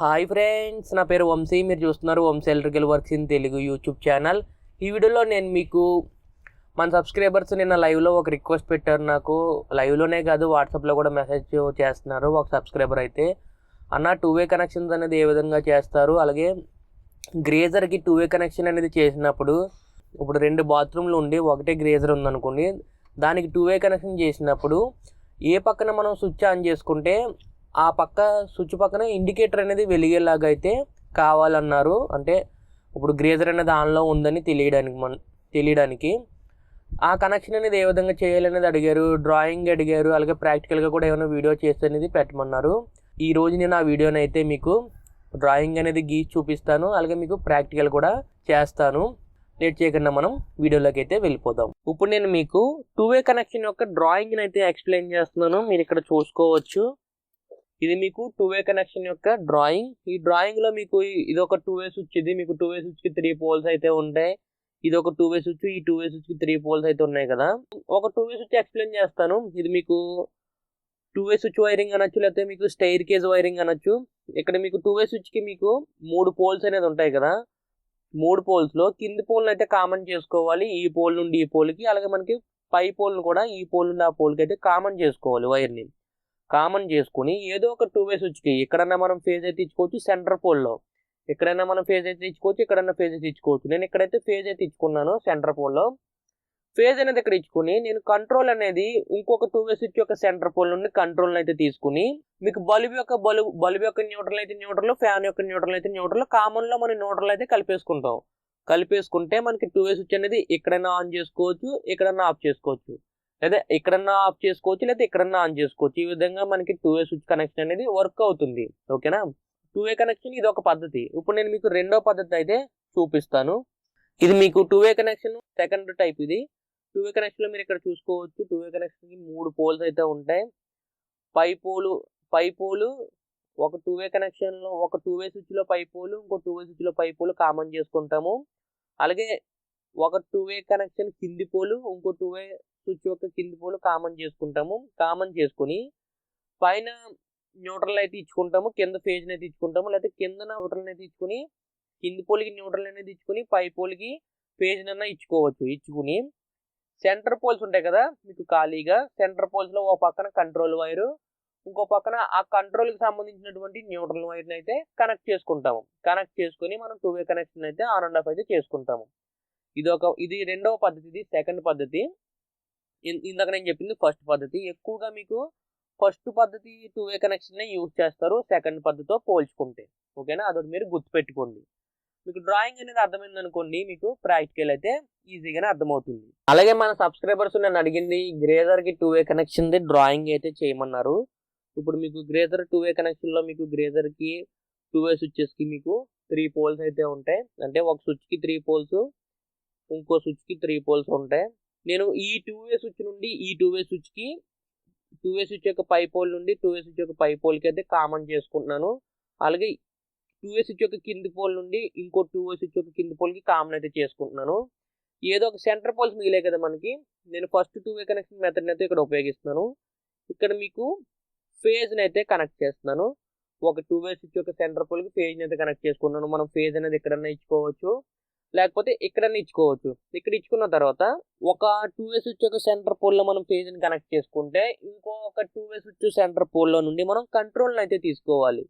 Hi friends, నా పేరు వంశీ. మీరు చూస్తున్నారు Vamshi electrical works in Telugu YouTube channel. ఈ వీడియోలో నేను మీకు మన సబ్స్క్రైబర్స్ నిన్న లైవ్లో ఒక రిక్వెస్ట్ పెట్టారు. నాకు లైవ్లోనే కాదు వాట్సాప్లో కూడా మెసేజ్ చేస్తున్నారు. ఒక సబ్స్క్రైబర్ అయితే అన్న 2-వే కనెక్షన్స్ అనేది ఏ విధంగా చేస్తారు, అలాగే గ్రేజర్కి 2-వే కనెక్షన్ అనేది చేసినప్పుడు ఇప్పుడు 2 బాత్రూమ్లు ఉండి ఒకటే గ్రేజర్ ఉందనుకోండి, దానికి 2-వే కనెక్షన్ చేసినప్పుడు ఏ పక్కన మనం స్విచ్ ఆన్ చేసుకుంటే ఆ పక్క స్విచ్ పక్కన ఇండికేటర్ అనేది వెలిగేలాగా అయితే కావాలన్నారు. అంటే ఇప్పుడు గ్రేజర్ అనేది ఆన్లో ఉందని తెలియడానికి ఆ కనెక్షన్ అనేది ఏ విధంగా చేయాలనేది అడిగారు, డ్రాయింగ్ అడిగారు, అలాగే ప్రాక్టికల్గా కూడా ఏమైనా వీడియో చేస్తే అనేది పెట్టమన్నారు. ఈరోజు నేను ఆ వీడియోని అయితే మీకు డ్రాయింగ్ అనేది గీసి చూపిస్తాను, అలాగే మీకు ప్రాక్టికల్ కూడా చేస్తాను. లేట్ చేయకుండా మనం వీడియోలోకి అయితే వెళ్ళిపోదాం. ఇప్పుడు నేను మీకు 2-వే కనెక్షన్ యొక్క డ్రాయింగ్ని అయితే ఎక్స్ప్లెయిన్ చేస్తున్నాను. మీరు ఇక్కడ చూసుకోవచ్చు, ఇది మీకు 2-వే కనెక్షన్ యొక్క డ్రాయింగ్. ఈ డ్రాయింగ్లో మీకు ఇది ఒక 2-వే స్విచ్, ఇది మీకు 2-వే స్విచ్కి 3 పోల్స్ అయితే ఉంటాయి. ఇది ఒక 2-వే స్విచ్, ఈ 2-వే స్విచ్కి 3 పోల్స్ అయితే ఉన్నాయి కదా. ఒక 2-వే స్విచ్ ఎక్స్ప్లెయిన్ చేస్తాను. ఇది మీకు 2-వే స్విచ్ వైరింగ్ అనొచ్చు, లేకపోతే మీకు స్టైర్ కేజ్ వైరింగ్ అనొచ్చు. ఇక్కడ మీకు 2-వే స్విచ్కి మీకు 3 పోల్స్ అనేది ఉంటాయి కదా. 3 పోల్స్లో కింది పోల్ని అయితే కామన్ చేసుకోవాలి, ఈ పోల్ నుండి ఈ పోల్కి. అలాగే మనకి పై పోల్ను కూడా ఈ పోల్ నుండి ఆ పోల్కి అయితే కామన్ చేసుకోవాలి. వైర్ని కామన్ చేసుకుని ఏదో ఒక 2-వే స్విచ్కి ఎక్కడన్నా మనం ఫేజ్ అయితే ఇచ్చుకోవచ్చు. సెంటర్ పోల్లో ఎక్కడైనా మనం ఫేజ్ అయితే ఇచ్చుకోవచ్చు, ఎక్కడన్నా ఫేజ్ అయితే ఇచ్చుకోవచ్చు. నేను ఇక్కడైతే ఫేజ్ అయితే ఇచ్చుకున్నాను. సెంటర్ పోల్లో ఫేజ్ అనేది ఇక్కడ ఇచ్చుకుని నేను కంట్రోల్ అనేది ఇంకొక 2-వే స్విచ్ యొక్క సెంటర్ పోల్ నుండి కంట్రోల్ అయితే తీసుకుని మీకు బల్బ్ యొక్క న్యూట్రల్ అయితే న్యూట్రల్, ఫ్యాన్ యొక్క న్యూట్రల్ అయితే న్యూట్రల్, కామన్లో మనం న్యూట్రల్ అయితే కలిపేసుకుంటే మనకి 2-వే స్విచ్ అనేది ఎక్కడైనా ఆన్ చేసుకోవచ్చు, ఎక్కడన్నా ఆఫ్ చేసుకోవచ్చు, లేదా ఎక్కడన్నా ఆఫ్ చేసుకోవచ్చు, లేదా ఎక్కడన్నా ఆన్ చేసుకోవచ్చు. ఈ విధంగా మనకి 2-వే స్విచ్ కనెక్షన్ అనేది వర్క్ అవుతుంది. ఓకేనా, 2-వే కనెక్షన్ ఇది ఒక పద్ధతి. ఇప్పుడు నేను మీకు రెండో పద్ధతి అయితే చూపిస్తాను. ఇది మీకు 2-వే కనెక్షన్ సెకండ్ టైప్. ఇది 2-వే కనెక్షన్లో మీరు ఇక్కడ చూసుకోవచ్చు, 2-వే కనెక్షన్కి 3 పోల్స్ అయితే ఉంటాయి. పై పోలు ఒక 2-వే కనెక్షన్లో ఒక 2-వే స్విచ్లో పై పోలు, ఇంకో 2-వే స్విచ్లో పై పోలు కామన్ చేసుకుంటాము. అలాగే ఒక 2-వే కనెక్షన్ కింది పోలు, ఇంకో 2-వే స్విచ్ యొక్క కింది పోలు కామన్ చేసుకుంటాము. కామన్ చేసుకుని పైన న్యూట్రల్ అయితే ఇచ్చుకుంటాము, కింద ఫేజ్ని అయితే ఇచ్చుకుంటాము, లేకపోతే కింద న్యూట్రల్ అయితే ఇచ్చుకుని కింది పోలికి న్యూట్రల్ అనేది ఇచ్చుకుని పై పోలికి ఫేజ్నన్నా ఇచ్చుకోవచ్చు. ఇచ్చుకుని సెంటర్ పోల్స్ ఉంటాయి కదా మీకు ఖాళీగా, సెంటర్ పోల్స్లో ఒక పక్కన కంట్రోల్ వైరు, ఇంకో పక్కన ఆ కంట్రోల్కి సంబంధించినటువంటి న్యూట్రల్ వైర్ని అయితే కనెక్ట్ చేసుకుంటాము. కనెక్ట్ చేసుకుని మనం 2-వే కనెక్షన్ అయితే ఆన్ అండ్ ఆఫ్ అయితే చేసుకుంటాము. ఇది రెండవ పద్ధతి, ఇది సెకండ్ పద్ధతి. ఇందాక నేను చెప్పింది ఫస్ట్ పద్ధతి. ఎక్కువగా మీకు ఫస్ట్ పద్ధతి 2-వే కనెక్షన్ యూజ్ చేస్తారు సెకండ్ పద్ధతితో పోల్చుకుంటే. ఓకేనా, అదొకటి మీరు గుర్తుపెట్టుకోండి. మీకు డ్రాయింగ్ అనేది అర్థమైంది అనుకోండి, మీకు ప్రాక్టికల్ అయితే ఈజీగానే అర్థమవుతుంది. అలాగే మన సబ్స్క్రైబర్స్ నన్ను అడిగింది గ్రేజర్కి 2-వే కనెక్షన్ డ్రాయింగ్ అయితే చేయమన్నారు. ఇప్పుడు మీకు గ్రేజర్ 2-వే కనెక్షన్లో మీకు గ్రేజర్కి 2-వే స్విచ్చెస్కి మీకు 3 పోల్స్ అయితే ఉంటాయి. అంటే ఒక స్విచ్కి 3 పోల్స్, ఇంకో స్విచ్కి 3 పోల్స్ ఉంటాయి. నేను ఈ 2-వే స్విచ్ నుండి ఈ 2-వే స్విచ్కి 2-వే స్విచ్ యొక్క పై పోల్ నుండి 2-వే స్విచ్ యొక్క పై పోల్కి అయితే కామన్ చేసుకుంటున్నాను. అలాగే 2-వే స్విచ్ యొక్క కింది పోల్ నుండి ఇంకో 2-వే స్విచ్ యొక్క కింది పోల్కి కామన్ అయితే చేసుకుంటున్నాను. ఏదో ఒక సెంటర్ పోల్స్ మిగిలే కదా మనకి, నేను ఫస్ట్ 2-వే కనెక్షన్ మెథడ్ని అయితే ఇక్కడ ఉపయోగిస్తున్నాను. ఇక్కడ మీకు ఫేజ్ని అయితే కనెక్ట్ చేస్తున్నాను. ఒక 2-వే స్విచ్ యొక్క సెంటర్ పోల్కి ఫేజ్ని అయితే కనెక్ట్ చేసుకున్నాను. మనం ఫేజ్ అనేది ఎక్కడన్నా ఇచ్చుకోవచ్చు, లేకపోతే ఎక్కడన్నా ఇచ్చుకోవచ్చు. ఇక్కడ ఇచ్చుకున్న తర్వాత ఒక 2-వే స్విచ్ యొక్క సెంటర్ పోల్లో మనం ఫేజ్ని కనెక్ట్ చేసుకుంటే ఇంకొక 2-వే స్విచ్ సెంటర్ పోల్లో నుండి మనం కంట్రోల్ని అయితే తీసుకోవాలి.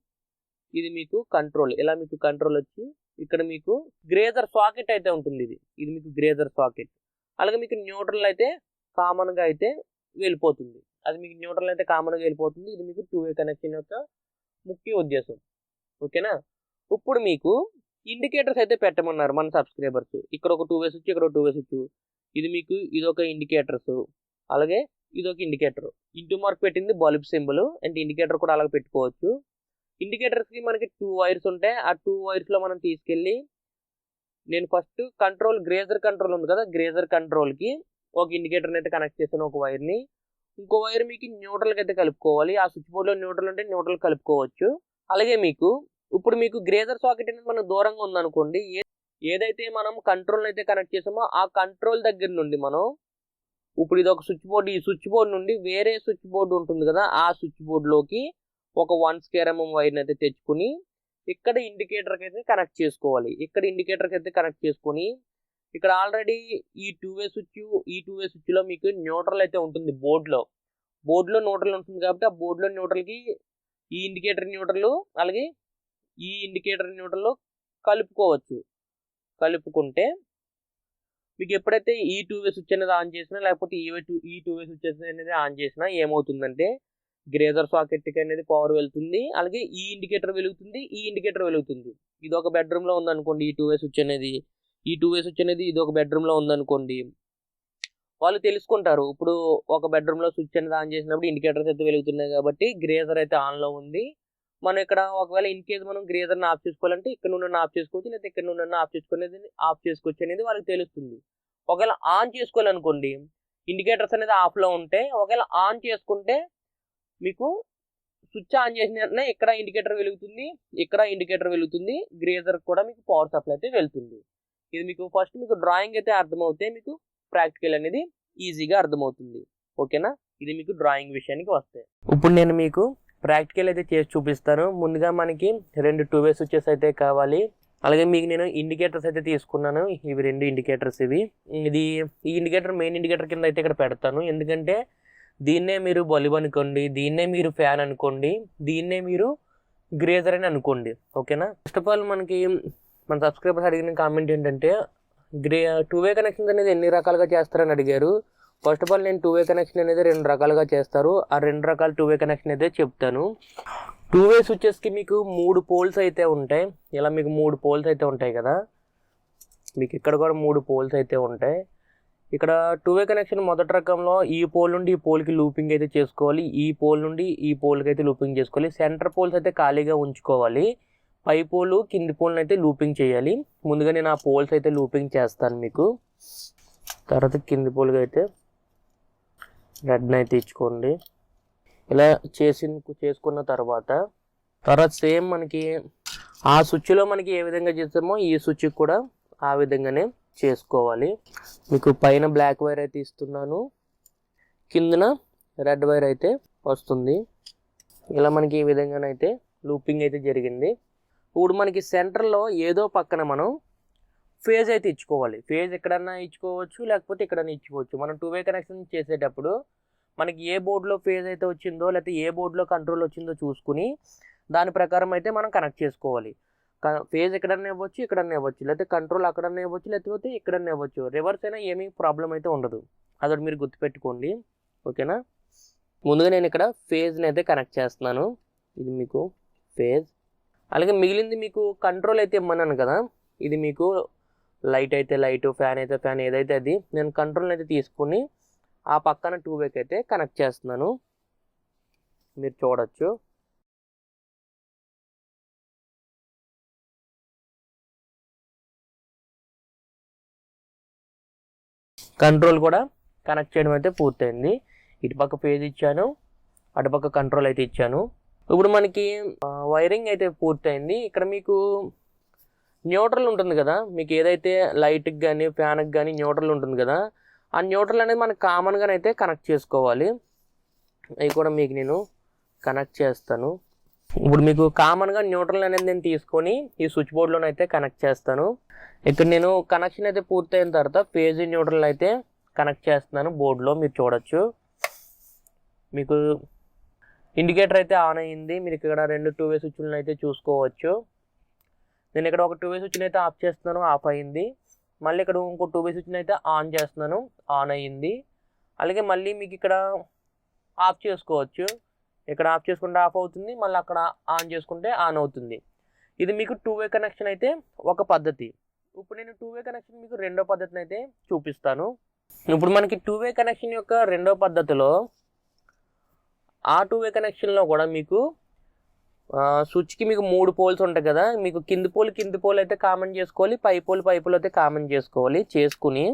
ఇది మీకు కంట్రోల్. ఇలా మీకు కంట్రోల్ వచ్చి ఇక్కడ మీకు గ్రేజర్ సాకెట్ అయితే ఉంటుంది. ఇది మీకు గ్రేజర్ సాకెట్. అలాగే మీకు న్యూట్రల్ అయితే కామన్గా అయితే వెళ్ళిపోతుంది. అది మీకు న్యూట్రల్ అయితే కామన్గా వెళ్ళిపోతుంది. ఇది మీకు 2-వే కనెక్షన్ యొక్క ముఖ్య ఉద్దేశం. ఓకేనా, ఇప్పుడు మీకు ఇండికేటర్స్ అయితే పెట్టమన్నారు మన సబ్స్క్రైబర్స్. ఇక్కడ ఒక 2-వే స్విచ్, ఇక్కడ ఒక 2-వే స్విచ్. ఇది మీకు ఇదొక ఇండికేటర్స్, అలాగే ఇదొక ఇండికేటర్. ఇంటూ మార్క్ పెట్టింది బల్బ్ సింబల్, అంటే ఇండికేటర్ కూడా అలాగే పెట్టుకోవచ్చు. ఇండికేటర్స్కి మనకి 2 వైర్స్ ఉంటాయి. ఆ 2 వైర్స్లో మనం తీసుకెళ్ళి నేను ఫస్ట్ గ్రేజర్ కంట్రోల్ ఉంది కదా, గ్రేజర్ కంట్రోల్కి ఒక ఇండికేటర్ని అయితే కనెక్ట్ చేశాను, ఒక వైర్ని. ఇంకో వైర్ మీకు న్యూట్రల్కి అయితే కలుపుకోవాలి. ఆ స్విచ్ బోర్డ్లో న్యూట్రల్ అంటే న్యూట్రల్ కలుపుకోవచ్చు. అలాగే ఇప్పుడు మీకు గ్రేజర్ సాకెట్ అనేది మనకు దూరంగా ఉందనుకోండి, ఏదైతే మనం కంట్రోల్ అయితే కనెక్ట్ చేసామో ఆ కంట్రోల్ దగ్గర నుండి మనం ఇప్పుడు ఇది ఒక స్విచ్ బోర్డు, ఈ స్విచ్ బోర్డు నుండి వేరే స్విచ్ బోర్డు ఉంటుంది కదా, ఆ స్విచ్ బోర్డులోకి ఒక 1 square mm వైర్ని అయితే తెచ్చుకుని ఇక్కడ ఇండికేటర్కి అయితే కనెక్ట్ చేసుకోవాలి. ఇక్కడ ఇండికేటర్కి అయితే కనెక్ట్ చేసుకొని ఇక్కడ ఆల్రెడీ ఈ 2-వే స్విచ్లో మీకు న్యూట్రల్ అయితే ఉంటుంది. బోర్డులో న్యూట్రల్ ఉంటుంది కాబట్టి ఆ బోర్డులో న్యూట్రల్కి ఈ ఇండికేటర్ న్యూట్రల్ అలాగే ఈ ఇండికేటర్ న్యూట్రల్ కలుపుకుంటే మీకు ఎప్పుడైతే ఈ 2-వే స్విచ్ అనేది ఆన్ చేసినా లేకపోతే ఈ 2-వే స్విచ్ అనేది ఆన్ చేసినా ఏమవుతుందంటే గ్రేజర్ సాకెట్కి అనేది పవర్ వెళ్తుంది, అలాగే ఈ ఇండికేటర్ వెలుగుతుంది. ఇది ఒక బెడ్రూమ్లో ఉందనుకోండి, ఈ 2-వే స్విచ్ అనేది ఇది ఒక బెడ్రూమ్లో ఉందనుకోండి, వాళ్ళు తెలుసుకుంటారు. ఇప్పుడు ఒక బెడ్రూమ్లో స్విచ్ అనేది ఆన్ చేసినప్పుడు ఇండికేటర్స్ అయితే వెలుగుతున్నాయి కాబట్టి గ్రేజర్ అయితే ఆన్లో ఉంది. మనం ఇక్కడ ఒకవేళ ఇన్ కేసు మనం గ్రేజర్ని ఆఫ్ చేసుకోవాలంటే ఇక్కడ నుండి ఆఫ్ చేసుకోవచ్చు, లేదా ఇక్కడ నుండి ఆఫ్ చేసుకోవచ్చు అనేది వాళ్ళకి తెలుస్తుంది. ఒకవేళ ఆన్ చేసుకోవాలనుకోండి, ఇండికేటర్స్ అనేది ఆఫ్లో ఉంటే, ఒకవేళ ఆన్ చేసుకుంటే మీకు స్విచ్ ఆన్ చేసిన వెంటనే ఇక్కడ ఇండికేటర్ వెలుగుతుంది, గ్రేజర్ కూడా మీకు పవర్ సప్లై అయితే వెళ్తుంది. ఇది మీకు ఫస్ట్ మీకు డ్రాయింగ్ అయితే అర్థమవుతే మీకు ప్రాక్టికల్ అనేది ఈజీగా అర్థమవుతుంది. ఓకేనా, ఇది మీకు డ్రాయింగ్ విషయానికి వస్తే. ఇప్పుడు నేను మీకు ప్రాక్టికల్ అయితే చేసి చూపిస్తాను. ముందుగా మనకి 2 2-వే స్విచెస్ అయితే కావాలి. అలాగే మీకు నేను ఇండికేటర్స్ అయితే తీసుకున్నాను. ఇవి 2 ఇండికేటర్స్. ఈ ఇండికేటర్ మెయిన్ ఇండికేటర్ కింద అయితే ఇక్కడ పెడతాను. ఎందుకంటే దీన్నే మీరు బల్బ్ అనుకోండి, దీన్నే మీరు ఫ్యాన్ అనుకోండి, దీన్నే మీరు గ్రేజర్ అని అనుకోండి. ఓకేనా, ఫస్ట్ ఆఫ్ ఆల్ మనకి మన సబ్స్క్రైబర్స్ అడిగిన కామెంట్ ఏంటంటే 2-వే కనెక్షన్స్ అనేది ఎన్ని రకాలుగా చేస్తారని అడిగారు. ఫస్ట్ ఆఫ్ ఆల్ నేను 2-వే కనెక్షన్ అనేది 2 రకాలుగా చేస్తారు. ఆ 2 రకాల 2-వే కనెక్షన్ అయితే చెప్తాను. 2-వే స్విచెస్కి మీకు 3 పోల్స్ అయితే ఉంటాయి. ఇలా మీకు 3 పోల్స్ అయితే ఉంటాయి కదా, మీకు ఇక్కడ కూడా 3 పోల్స్ అయితే ఉంటాయి. ఇక్కడ 2-వే కనెక్షన్ మొదటి రకంలో ఈ పోల్ నుండి ఈ పోల్కి లూపింగ్ అయితే చేసుకోవాలి, ఈ పోల్ నుండి ఈ పోల్కి అయితే లూపింగ్ చేసుకోవాలి. సెంటర్ పోల్స్ అయితే ఖాళీగా ఉంచుకోవాలి, పై పోలు కింది పోల్ని అయితే లూపింగ్ చేయాలి. ముందుగా నేను ఆ పోల్స్ అయితే లూపింగ్ చేస్తాను మీకు. తర్వాత కింది పోల్గా అయితే రెడ్ని అయితే ఇచ్చుకోండి. ఇలా చేసుకున్న తర్వాత సేమ్ మనకి ఆ స్విచ్లో మనకి ఏ విధంగా చేస్తామో ఈ స్విచ్కి కూడా ఆ విధంగానే చేసుకోవాలి. మీకు పైన బ్లాక్ వైర్ అయితే ఇస్తున్నాను, కిందన రెడ్ వైర్ అయితే వస్తుంది. ఇలా మనకి ఈ విధంగానైతే లూపింగ్ అయితే జరిగింది. ఇప్పుడు మనకి సెంటర్లో ఏదో పక్కన మనం ఫేజ్ అయితే ఇచ్చుకోవాలి. ఫేజ్ ఎక్కడన్నా ఇచ్చుకోవచ్చు, లేకపోతే ఎక్కడన్నా ఇచ్చుకోవచ్చు. మనం 2-వే కనెక్షన్ చేసేటప్పుడు మనకి ఏ బోర్డులో ఫేజ్ అయితే వచ్చిందో, లేకపోతే ఏ బోర్డులో కంట్రోల్ వచ్చిందో చూసుకుని దాని ప్రకారం అయితే మనం కనెక్ట్ చేసుకోవాలి. ఫేజ్ ఎక్కడన్నా ఇవ్వచ్చు, లేకపోతే కంట్రోల్ అక్కడన్నా ఇవ్వచ్చు, లేకపోతే ఇక్కడన్నా ఇవ్వచ్చు. రివర్స్ అయినా ఏమీ ప్రాబ్లం అయితే ఉండదు. అదొకటి మీరు గుర్తుపెట్టుకోండి. ఓకేనా, ముందుగా నేను ఇక్కడ ఫేజ్ని అయితే కనెక్ట్ చేస్తున్నాను. ఇది మీకు ఫేజ్. అలాగే మిగిలింది మీకు కంట్రోల్ అయితే ఇమ్మన్నాను కదా, ఇది మీకు లైట్ అయితే లైట్, ఫ్యాన్ అయితే ఫ్యాన్, ఏదైతే అది నేను కంట్రోల్ అయితే తీసుకుని ఆ పక్కన 2-వేకి అయితే కనెక్ట్ చేస్తున్నాను. మీరు చూడొచ్చు. కంట్రోల్ కూడా కనెక్ట్ చేయడం అయితే పూర్తయింది. ఇటుపక్క ఫేజ్ ఇచ్చాను, అటుపక్క కంట్రోల్ అయితే ఇచ్చాను. ఇప్పుడు మనకి వైరింగ్ అయితే పూర్తయింది. ఇక్కడ మీకు న్యూట్రల్ ఉంటుంది కదా, మీకు ఏదైతే లైట్కి కానీ ఫ్యాన్కి కానీ న్యూట్రల్ ఉంటుంది కదా, ఆ న్యూట్రల్ అనేది మనకు కామన్గానైతే కనెక్ట్ చేసుకోవాలి. అవి కూడా మీకు నేను కనెక్ట్ చేస్తాను. ఇప్పుడు మీకు కామన్గా న్యూట్రల్ అనేది నేను తీసుకొని ఈ స్విచ్ బోర్డ్లోనైతే కనెక్ట్ చేస్తాను. ఇక్కడ నేను కనెక్షన్ అయితే పూర్తయిన తర్వాత ఫేజ్ న్యూట్రల్ అయితే కనెక్ట్ చేస్తున్నాను బోర్డులో. మీరు చూడొచ్చు, మీకు ఇండికేటర్ అయితే ఆన్ అయ్యింది. మీరు ఇక్కడ 2 2-వే స్విచ్లను అయితే చూసుకోవచ్చు. నేను ఇక్కడ ఒక 2-వే స్విచ్ని అయితే ఆఫ్ చేస్తున్నాను, ఆఫ్ అయింది. మళ్ళీ ఇక్కడ ఇంకో 2-వే స్విచ్ని అయితే ఆన్ చేస్తున్నాను, ఆన్ అయ్యింది. అలాగే మళ్ళీ మీకు ఇక్కడ ఆఫ్ చేసుకోవచ్చు. ఇక్కడ ఆఫ్ చేసుకుంటే ఆఫ్ అవుతుంది, మళ్ళీ అక్కడ ఆన్ చేసుకుంటే ఆన్ అవుతుంది. ఇది మీకు 2-వే కనెక్షన్ అయితే ఒక పద్ధతి. ఇప్పుడు నేను 2-వే కనెక్షన్ మీకు రెండో పద్ధతిని అయితే చూపిస్తాను. ఇప్పుడు మనకి 2-వే కనెక్షన్ యొక్క రెండో పద్ధతిలో ఆ 2-వే కనెక్షన్లో కూడా మీకు స్విచ్కి మీకు 3 పోల్స్ ఉంటాయి కదా, మీకు కింది పోల్ అయితే కామన్ చేసుకోవాలి, పై పోల్ అయితే కామన్ చేసుకోవాలి. చేసుకుని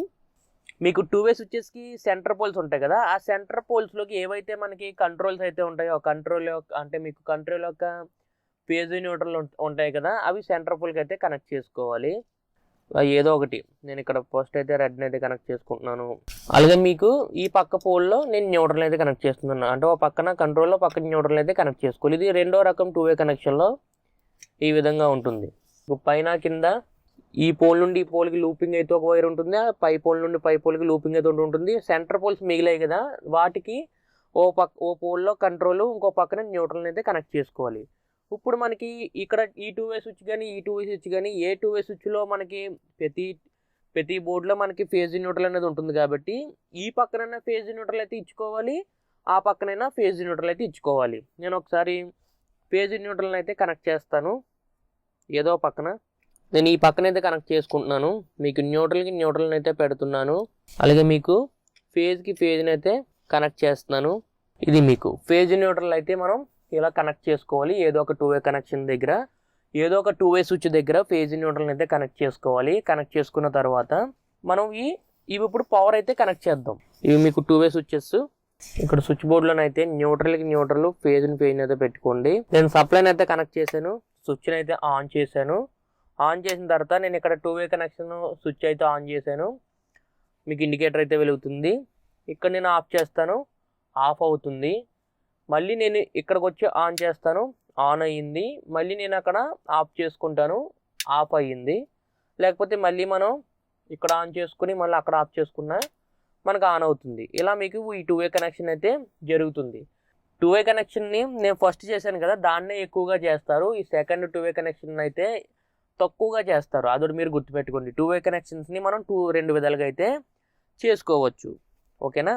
మీకు 2-వే స్విచెస్కి సెంటర్ పోల్స్ ఉంటాయి కదా, ఆ సెంటర్ పోల్స్లోకి ఏవైతే మనకి కంట్రోల్స్ అయితే ఉంటాయో, కంట్రోల్ అంటే మీకు కంట్రోల్ యొక్క ఫేజ్ న్యూట్రల్ ఉంటాయి కదా, అవి సెంటర్ పోల్కి అయితే కనెక్ట్ చేసుకోవాలి. ఏదో ఒకటి నేను ఇక్కడ ఫస్ట్ అయితే రెడ్ని అయితే కనెక్ట్ చేసుకుంటున్నాను. అలాగే మీకు ఈ పక్క పోల్లో నేను న్యూట్రల్ అయితే కనెక్ట్ చేస్తున్నాను. అంటే ఒక పక్కన కంట్రోల్లో పక్కన న్యూట్రల్ అయితే కనెక్ట్ చేసుకోవాలి. ఇది రెండో రకం 2-వే కనెక్షన్లో ఈ విధంగా ఉంటుంది. పైన కింద ఈ పోల్ నుండి ఈ పోల్కి లూపింగ్ అయితే ఒక వైర్ ఉంటుంది, పై పోల్ నుండి పై పోల్కి లూపింగ్ అయితే ఉంటుంది. సెంటర్ పోల్స్ మిగిలాయి కదా, వాటికి ఓ పోల్లో కంట్రోల్, ఇంకో పక్కన న్యూట్రల్ అయితే కనెక్ట్ చేసుకోవాలి. ఇప్పుడు మనకి ఇక్కడ ఈ 2-వే స్విచ్ కానీ ఈ 2-వే స్విచ్ కానీ ఏ 2-వే స్విచ్లో మనకి ప్రతి బోర్డులో మనకి ఫేజ్ న్యూట్రల్ అనేది ఉంటుంది కాబట్టి ఈ పక్కనైనా ఫేజ్ న్యూట్రల్ అయితే ఇచ్చుకోవాలి, ఆ పక్కనైనా ఫేజ్ న్యూట్రల్ అయితే ఇచ్చుకోవాలి. నేను ఒకసారి ఫేజ్ న్యూట్రల్ అయితే కనెక్ట్ చేస్తాను. ఏదో పక్కన నేను ఈ పక్కన అయితే కనెక్ట్ చేసుకుంటున్నాను. మీకు న్యూట్రల్కి న్యూట్రల్ అయితే పెడుతున్నాను, అలాగే మీకు ఫేజ్కి ఫేజ్ని అయితే కనెక్ట్ చేస్తున్నాను. ఇది మీకు ఫేజ్ న్యూట్రల్ అయితే మనం ఇలా కనెక్ట్ చేసుకోవాలి. ఏదో ఒక 2-వే కనెక్షన్ దగ్గర, ఏదో ఒక 2-వే స్విచ్ దగ్గర ఫేజ్ న్యూట్రల్ అయితే కనెక్ట్ చేసుకోవాలి. కనెక్ట్ చేసుకున్న తర్వాత మనం ఇవి ఇప్పుడు పవర్ అయితే కనెక్ట్ చేద్దాం. ఇవి మీకు 2-వే స్విచ్చెస్. ఇక్కడ స్విచ్ బోర్డులోనైతే న్యూట్రల్కి న్యూట్రల్, ఫేజ్ అయితే పెట్టుకోండి. నేను సప్లైని అయితే కనెక్ట్ చేశాను, స్విచ్ని అయితే ఆన్ చేశాను. ఆన్ చేసిన తర్వాత నేను ఇక్కడ 2-వే కనెక్షన్ స్విచ్ అయితే ఆన్ చేశాను. మీకు ఇండికేటర్ అయితే వెలుగుతుంది. ఇక్కడ నేను ఆఫ్ చేస్తాను, ఆఫ్ అవుతుంది. మళ్ళీ నేను ఇక్కడికి వచ్చి ఆన్ చేస్తాను, ఆన్ అయ్యింది. మళ్ళీ నేను అక్కడ ఆఫ్ చేసుకుంటాను, ఆఫ్ అయ్యింది. లేకపోతే మళ్ళీ మనం ఇక్కడ ఆన్ చేసుకుని మళ్ళీ అక్కడ ఆఫ్ చేసుకున్నా మనకు ఆన్ అవుతుంది. ఇలా మీకు ఈ 2-వే కనెక్షన్ అయితే జరుగుతుంది. 2-వే కనెక్షన్ని నేను ఫస్ట్ చేశాను కదా, దాన్నే ఎక్కువగా చేస్తారు. ఈ సెకండ్ 2-వే కనెక్షన్ అయితే తక్కువగా చేస్తారు. అదొకటి మీరు గుర్తుపెట్టుకోండి. 2-వే కనెక్షన్స్ని మనం రెండు విధాలుగా అయితే చేసుకోవచ్చు. ఓకేనా?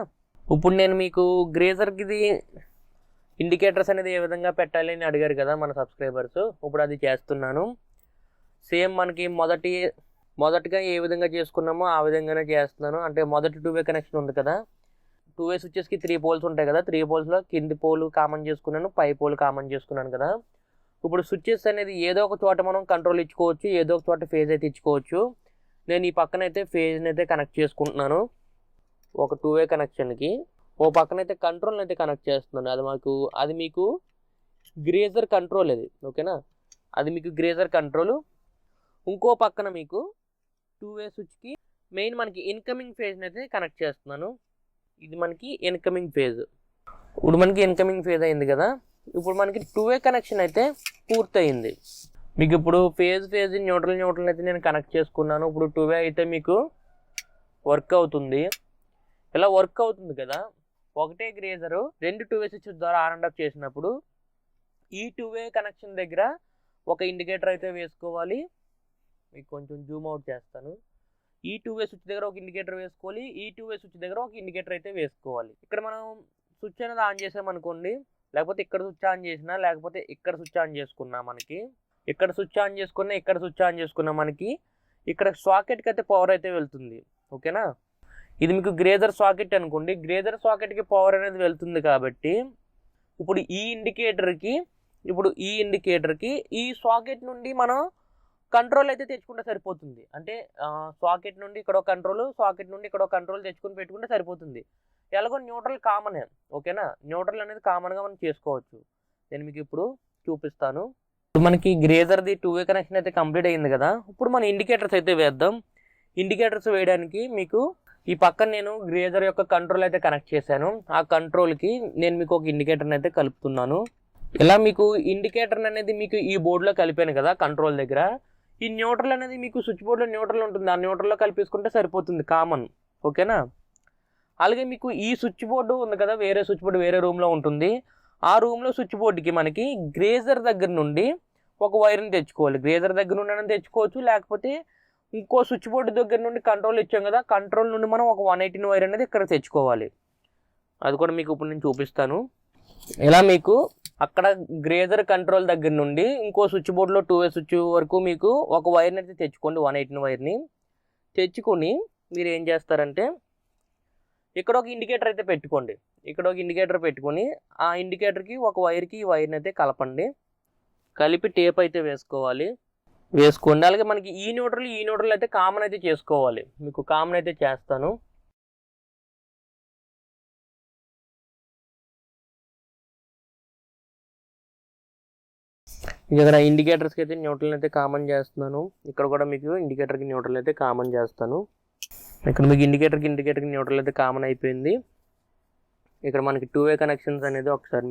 ఇప్పుడు నేను మీకు గ్రేజర్కి ఇది ఇండికేటర్స్ అనేది ఏ విధంగా పెట్టాలి అని అడిగారు కదా మన సబ్స్క్రైబర్స్. ఇప్పుడు అది చేస్తున్నాను. సేమ్ మనకి మొదటిగా ఏ విధంగా చేసుకున్నామో ఆ విధంగానే చేస్తున్నాను. అంటే మొదటి 2-వే కనెక్షన్ ఉంది కదా, 2-వే స్విచ్చెస్కి 3 పోల్స్ ఉంటాయి కదా, 3 పోల్స్లో కింది పోల్ కామన్ చేసుకున్నాను, పై పోల్ కామన్ చేసుకున్నాను కదా. ఇప్పుడు స్విచ్చెస్ అనేది ఏదో ఒక చోట మనం కంట్రోల్ ఇచ్చుకోవచ్చు, ఏదో ఒక చోట ఫేజ్ అయితే ఇచ్చుకోవచ్చు. నేను ఈ పక్కన అయితే ఫేజ్ని అయితే కనెక్ట్ చేసుకుంటున్నాను. ఒక 2-వే కనెక్షన్కి ఓ పక్కన అయితే కంట్రోల్ అయితే కనెక్ట్ చేస్తున్నాను. అది మీకు గ్రేజర్ కంట్రోల్ అది. ఓకేనా? అది మీకు గ్రేజర్ కంట్రోల్. ఇంకో పక్కన మీకు 2-వే స్విచ్కి మెయిన్ మనకి ఇన్కమింగ్ ఫేజ్ని అయితే కనెక్ట్ చేస్తున్నాను. ఇది మనకి ఇన్కమింగ్ ఫేజ్. ఇప్పుడు మనకి ఇన్కమింగ్ ఫేజ్ అయింది కదా, ఇప్పుడు మనకి 2-వే కనెక్షన్ అయితే పూర్తయింది. మీకు ఇప్పుడు ఫేజ్ న్యూట్రల్ అయితే నేను కనెక్ట్ చేసుకున్నాను. ఇప్పుడు 2-వే అయితే మీకు వర్క్ అవుతుంది. ఇలా వర్క్ అవుతుంది కదా, ఒకటే గ్రేజరు 2 2-వే స్విచ్ ద్వారా ఆన్ అండ్ ఆఫ్ చేసినప్పుడు ఈ 2-వే కనెక్షన్ దగ్గర ఒక ఇండికేటర్ అయితే వేసుకోవాలి. మీకు కొంచెం జూమ్ అవుట్ చేస్తాను. ఈ 2-వే స్విచ్ దగ్గర ఒక ఇండికేటర్ వేసుకోవాలి, ఈ 2-వే స్విచ్ దగ్గర ఒక ఇండికేటర్ అయితే వేసుకోవాలి. ఇక్కడ మనం స్విచ్ అనేది ఆన్ చేసామనుకోండి, లేకపోతే ఇక్కడ స్విచ్ ఆన్ చేసినా, లేకపోతే ఇక్కడ స్విచ్ ఆన్ చేసుకున్నా, మనకి ఇక్కడ స్విచ్ ఆన్ చేసుకున్నా, ఇక్కడ స్విచ్ ఆన్ చేసుకున్నా, మనకి ఇక్కడ సాకెట్కి అయితే పవర్ అయితే వెళ్తుంది. ఓకేనా? ఇది మీకు గ్రేజర్ సాకెట్ అనుకోండి, గ్రేజర్ సాకెట్కి పవర్ అనేది వెళ్తుంది కాబట్టి ఇప్పుడు ఈ ఇండికేటర్కి ఈ సాకెట్ నుండి మనం కంట్రోల్ అయితే తెచ్చుకుంటే సరిపోతుంది. అంటే సాకెట్ నుండి ఇక్కడ కంట్రోల్, సాకెట్ నుండి ఇక్కడ కంట్రోల్ తెచ్చుకుని పెట్టుకుంటే సరిపోతుంది. ఎలాగో న్యూట్రల్ కామనే. ఓకేనా? న్యూట్రల్ అనేది కామన్గా మనం చేసుకోవచ్చు. నేను మీకు ఇప్పుడు చూపిస్తాను. ఇప్పుడు మనకి గ్రేజర్ది 2-వే కనెక్షన్ అయితే కంప్లీట్ అయ్యింది కదా, ఇప్పుడు మన ఇండికేటర్స్ అయితే వేద్దాం. ఇండికేటర్స్ వేయడానికి మీకు ఈ పక్కన నేను గ్రేజర్ యొక్క కంట్రోల్ అయితే కనెక్ట్ చేశాను. ఆ కంట్రోల్కి నేను మీకు ఒక ఇండికేటర్ని అయితే కలుపుతున్నాను. ఇలా మీకు ఇండికేటర్ అనేది మీకు ఈ బోర్డులో కలిపాను కదా కంట్రోల్ దగ్గర. ఈ న్యూట్రల్ అనేది మీకు స్విచ్ బోర్డులో న్యూట్రల్ ఉంటుంది, ఆ న్యూట్రల్లో కలిపేసుకుంటే సరిపోతుంది, కామన్. ఓకేనా? అలాగే మీకు ఈ స్విచ్ బోర్డు ఉంది కదా, వేరే స్విచ్ బోర్డు వేరే రూమ్లో ఉంటుంది. ఆ రూమ్లో స్విచ్ బోర్డుకి మనకి గ్రేజర్ దగ్గర నుండి ఒక వైర్ని తెచ్చుకోవాలి. గ్రేజర్ దగ్గర నుండి తెచ్చుకోవచ్చు, లేకపోతే ఇంకో స్విచ్ బోర్డు దగ్గర నుండి కంట్రోల్ ఇచ్చాం కదా, కంట్రోల్ నుండి మనం ఒక 118 వైర్ అనేది ఇక్కడ తెచ్చుకోవాలి. అది కూడా మీకు ఇప్పుడు నేను చూపిస్తాను. ఇలా మీకు అక్కడ గ్రేజర్ కంట్రోల్ దగ్గర నుండి ఇంకో స్విచ్ బోర్డులో 2-వే స్విచ్ వరకు మీకు ఒక వైర్ని అయితే తెచ్చుకోండి, 118 వైర్ని తెచ్చుకొని మీరు ఏం చేస్తారంటే ఇక్కడ ఒక ఇండికేటర్ అయితే పెట్టుకోండి. ఇక్కడ ఒక ఇండికేటర్ పెట్టుకొని ఆ ఇండికేటర్కి ఒక వైర్కి ఈ వైర్ని అయితే కలపండి. కలిపి టేప్ అయితే వేసుకోవాలి. వేసుకోండి. అలాగే మనకి ఈ న్యూట్రల్ అయితే కామన్ అయితే చేసుకోవాలి. మీకు కామన్ అయితే చేస్తాను. ఇక్కడ ఇండికేటర్స్కి అయితే న్యూట్రల్ అయితే కామన్ చేస్తున్నాను. ఇక్కడ కూడా మీకు ఇండికేటర్కి న్యూట్రల్ అయితే కామన్ చేస్తాను. ఇక్కడ మీకు ఇండికేటర్కి న్యూట్రల్ అయితే కామన్ అయిపోయింది. ఇక్కడ మనకి 2-వే కనెక్షన్స్ అనేది ఒకసారి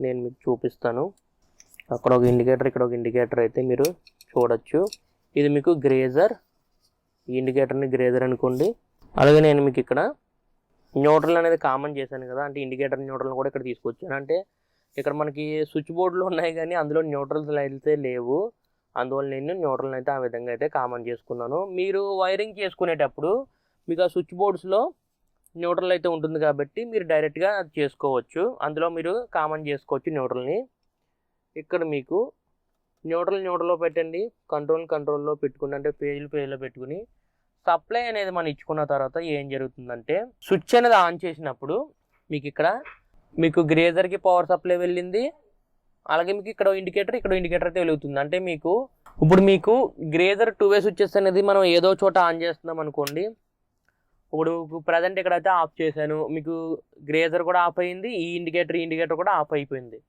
నేను మీకు చూపిస్తాను. అక్కడ ఒక ఇండికేటర్, ఇక్కడ ఒక ఇండికేటర్ అయితే మీరు చూడొచ్చు. ఇది మీకు గ్రేజర్, ఈ ఇండికేటర్ని గ్రేజర్ అనుకోండి. అలాగే నేను మీకు ఇక్కడ న్యూట్రల్ అనేది కామన్ చేశాను కదా, అంటే ఇండికేటర్ న్యూట్రల్ కూడా ఇక్కడ తీసుకొచ్చాను. అంటే ఇక్కడ మనకి స్విచ్ బోర్డులు ఉన్నాయి కానీ అందులో న్యూట్రల్స్ అయితే లేవు, అందువల్ల నేను న్యూట్రల్ అయితే ఆ విధంగా అయితే కామన్ చేసుకున్నాను. మీరు వైరింగ్ చేసుకునేటప్పుడు మీకు ఆ స్విచ్ బోర్డ్స్లో న్యూట్రల్ అయితే ఉంటుంది కాబట్టి మీరు డైరెక్ట్గా అది చేసుకోవచ్చు, అందులో మీరు కామన్ చేసుకోవచ్చు న్యూట్రల్ని. ఇక్కడ మీకు న్యూట్రల్లో పెట్టండి, కంట్రోల్లో పెట్టుకుని, అంటే పేజ్లో పెట్టుకుని సప్లై అనేది మనం ఇచ్చుకున్న తర్వాత ఏం జరుగుతుందంటే స్విచ్ అనేది ఆన్ చేసినప్పుడు మీకు ఇక్కడ మీకు గ్రేజర్కి పవర్ సప్లై వెళ్ళింది, అలాగే మీకు ఇక్కడ ఇండికేటర్ అయితే వెలుగుతుంది. అంటే మీకు ఇప్పుడు మీకు గ్రేజర్ 2 వే స్విచెస్ అనేది మనం ఏదో చోట ఆన్ చేస్తున్నాం అనుకోండి. ఇప్పుడు ప్రజెంట్ ఇక్కడైతే ఆఫ్ చేశాను, మీకు గ్రేజర్ కూడా ఆఫ్ అయింది, ఈ ఇండికేటర్ కూడా ఆఫ్ అయిపోయింది.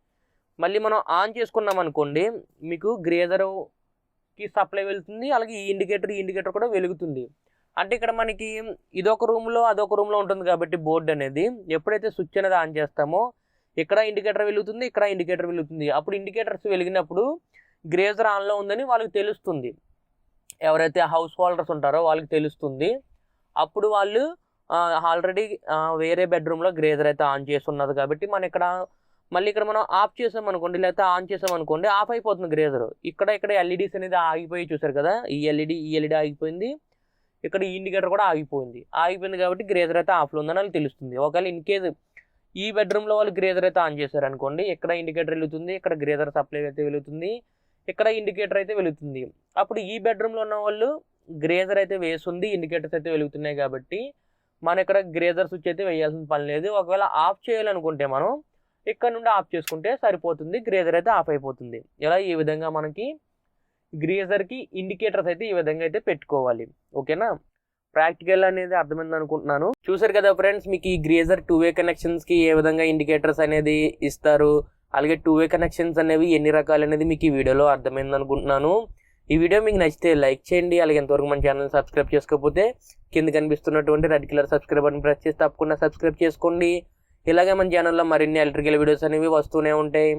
మళ్ళీ మనం ఆన్ చేసుకున్నాం అనుకోండి, మీకు గ్రేజర్కి సప్లై వెళ్తుంది, అలాగే ఈ ఇండికేటర్ కూడా వెలుగుతుంది. అంటే ఇక్కడ మనకి ఇదొక రూమ్లో అదొక రూమ్లో ఉంటుంది కాబట్టి బోర్డు అనేది ఎప్పుడైతే స్విచ్ అనేది ఆన్ చేస్తామో ఇక్కడ ఇండికేటర్ వెలుగుతుంది, ఇక్కడ ఇండికేటర్ వెలుగుతుంది. అప్పుడు ఇండికేటర్స్ వెలిగినప్పుడు గ్రేజర్ ఆన్లో ఉందని వాళ్ళకి తెలుస్తుంది, ఎవరైతే హౌస్ హోల్డర్స్ ఉంటారో వాళ్ళకి తెలుస్తుంది. అప్పుడు వాళ్ళు ఆల్రెడీ వేరే బెడ్రూమ్లో గ్రేజర్ అయితే ఆన్ చేస్తున్నది కాబట్టి మనం ఇక్కడ మనం ఆఫ్ చేసామనుకోండి, లేకపోతే ఆన్ చేసామనుకోండి, ఆఫ్ అయిపోతుంది గ్రేజర్. ఇక్కడ ఎల్ఈడీస్ అనేది ఆగిపోయి చూసారు కదా, ఈ ఎల్ఈడి ఆగిపోయింది, ఇక్కడ ఈ ఇండికేటర్ కూడా ఆగిపోయింది కాబట్టి గ్రేజర్ అయితే ఆఫ్లో ఉందని వాళ్ళకి తెలుస్తుంది. ఒకవేళ ఇన్ కేస్ ఈ బెడ్రూమ్లో వాళ్ళు గ్రేజర్ అయితే ఆన్ చేశారు అనుకోండి, ఇక్కడ ఇండికేటర్ వెలుగుతుంది, ఇక్కడ గ్రేజర్ సప్లై అయితే వెలుగుతుంది, ఇక్కడ ఇండికేటర్ అయితే వెలుగుతుంది. అప్పుడు ఈ బెడ్రూమ్లో ఉన్న వాళ్ళు గ్రేజర్ అయితే వేస్తుంది, ఇండికేటర్స్ అయితే వెలుగుతున్నాయి కాబట్టి మనం ఇక్కడ గ్రేజర్ స్విచ్ అయితే వేయాల్సిన పని లేదు. ఒకవేళ ఆఫ్ చేయాలనుకుంటే మనం ఇక్కడ నుండి ఆఫ్ చేసుకుంటే సరిపోతుంది, గ్రేజర్ అయితే ఆఫ్ అయిపోతుంది. ఇలా ఈ విధంగా మనకి గ్రేజర్కి ఇండికేటర్స్ అయితే ఈ విధంగా అయితే పెట్టుకోవాలి. ఓకేనా, ప్రాక్టికల్ అనేది అర్థమైంది అనుకుంటున్నాను. చూసారు కదా ఫ్రెండ్స్, మీకు ఈ గ్రేజర్ 2 వే కనెక్షన్స్కి ఏ విధంగా ఇండికేటర్స్ అనేది ఇస్తారు, అలాగే 2 వే కనెక్షన్స్ అనేవి ఎన్ని రకాలు అనేది మీకు ఈ వీడియోలో అర్థమైంది అనుకుంటున్నాను. ఈ వీడియో మీకు నచ్చితే లైక్ చేయండి, అలాగే ఎంతవరకు మన ఛానల్ సబ్స్క్రైబ్ చేసుకోకపోతే కింద కనిపిస్తున్నటువంటి red colour subscribe button press చేసి తప్పకుండా సబ్స్క్రైబ్ చేసుకోండి. ఇలాగే మన ఛానల్లో మరిన్ని ఎలక్ట్రికల్ వీడియోస్ అనేవి వస్తూనే ఉంటాయి.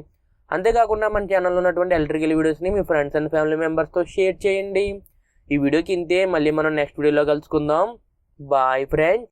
అంతేకాకుండా మన ఛానల్లో ఉన్నటువంటి ఎలక్ట్రికల్ వీడియోస్ని మీ ఫ్రెండ్స్ అండ్ ఫ్యామిలీ మెంబర్స్తో షేర్ చేయండి. ఈ వీడియోకి ఇంతే, మళ్ళీ మనం నెక్స్ట్ వీడియోలో కలుసుకుందాం. Bye friends.